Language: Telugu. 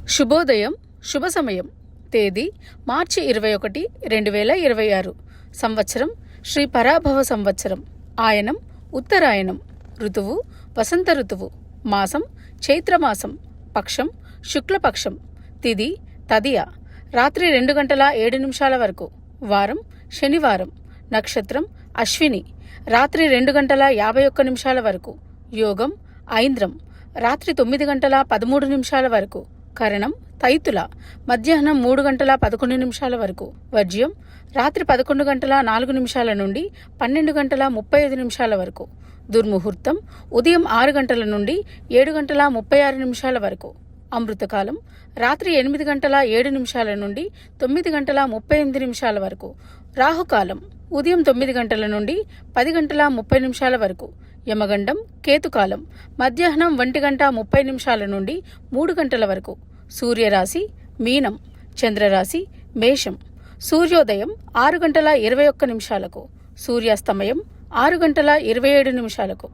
శుభోదయం, శుభ సమయం. తేదీ మార్చి 21, 2026. సంవత్సరం శ్రీ పరాభవ సంవత్సరం. ఆయనం ఉత్తరాయణం. ఋతువు వసంత ఋతువు. మాసం చైత్రమాసం. పక్షం శుక్లపక్షం. తిథి తదియ. రాత్రి 2:07 వరకు. వారం శనివారం. నక్షత్రం అశ్విని. రాత్రి 2:51 వరకు. యోగం ఐంద్రం. రాత్రి 9:13 వరకు. కరణం తైతుల. మధ్యాహ్నం 3:11 వరకు. వర్జ్యం రాత్రి 11:04 నుండి 12:35 వరకు. దుర్ముహూర్తం ఉదయం 6 గంటల నుండి 7:36 వరకు. అమృతకాలం రాత్రి 8:07 నుండి 9:38 వరకు. రాహుకాలం ఉదయం 9 గంటల నుండి 10:30 వరకు. యమగండం కేతుకాలం మధ్యాహ్నం 1:30 నుండి 3 గంటల వరకు. సూర్యరాశి మీనం. చంద్రరాశి మేషం. సూర్యోదయం 6:21. సూర్యాస్తమయం 6:27.